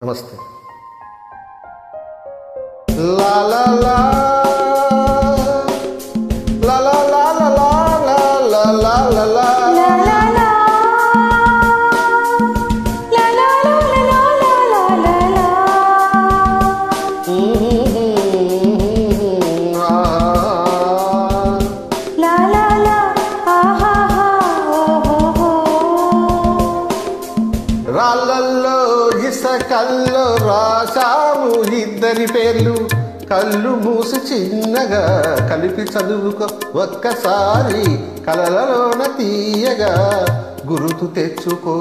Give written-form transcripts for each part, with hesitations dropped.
నమస్తే. లా లా లా లా లా లా లా లా లా లా లా రాళ్ళల్లో ఇసకల్లో రాశాము ఇద్దరి పేర్లు, కళ్ళు మూసి చిన్నగా కలిపి చదువుకో ఒక్కసారి, కలలలోన తీయగా గుర్తు తెచ్చుకో.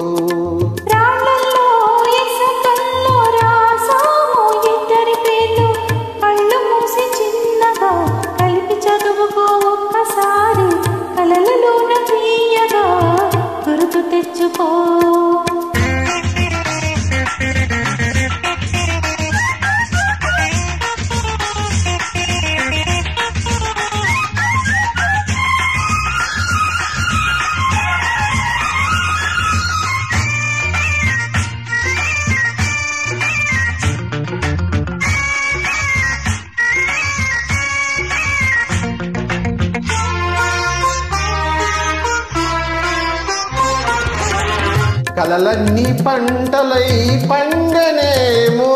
కలలన్నీ పంటలై పండనేమో,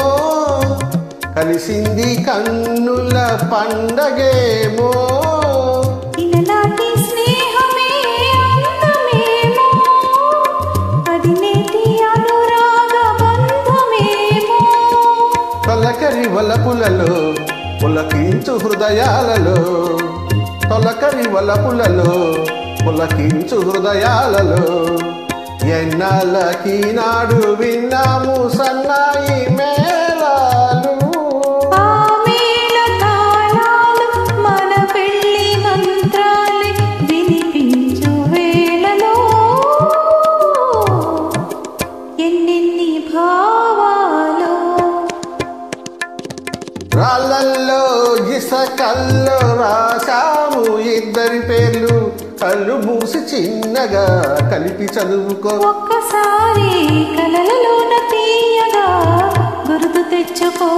కలిసింది కన్నుల పండగేమో. తొలకరి వలపులలో పులకించు హృదయాలలో, తొలకరి వలపులలో పులకించు హృదయాలలో, ఎన్నాళ్ళకి నాడు విన్నాము సన్నాయి మేళాలు. మన పెళ్లి మంత్రాలు వినిపించు వేళలో ఎన్నెన్ని భావాలు. రాళ్ళల్లో ఇసకల్లో రాశాము ఇద్దరి పేర్లు, కళ్ళు మూసి చిన్నగా కలిపి చదువుకో ఒక్కసారి, కలలలోన తీయగా గుర్తు తెచ్చుకో.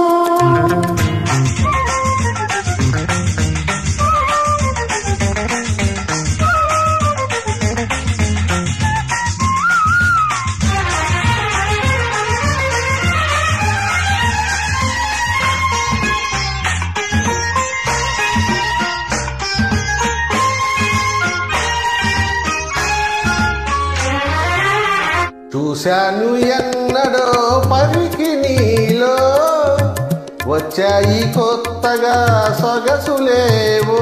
చూశాను ఎన్నడో పరికి నీలో, వచ్చాయి కొత్తగా సొగసులేవో.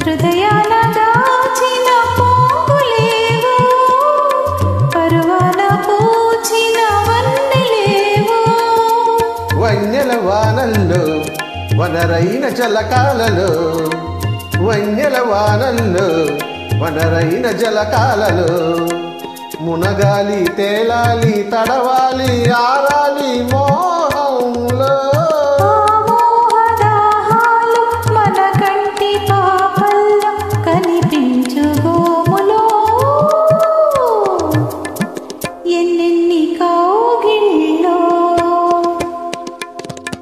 హృదయాల దాచిన పోగులేవో, పరువాల పూచిన వన్నెలేవో. వన్నెల వానల్లో వనరైన జలకాలలో, వన్నెల వానల్లో వనరైన జలకాలలో, మునగాలి తేలాలి తడవాలి ఆరాలి మోహంలో. మన కంటి పాపల్లో కనిపించు గోములో ఎన్నెన్ని కౌగిళ్ళో.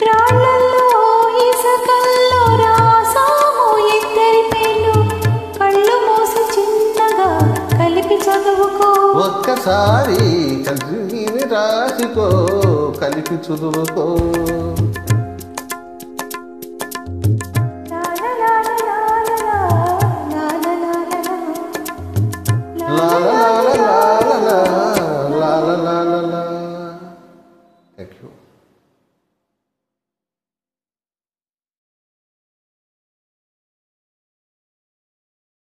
రాళ్ళల్లో ఇసకల్లో రాసాము ఇద్దరి పేర్లు, కళ్ళు మూసి చిన్నగా కలిపి చదువుకో ఒక్కసారి కలిసి రాసుకో కలిపి చదువుకో.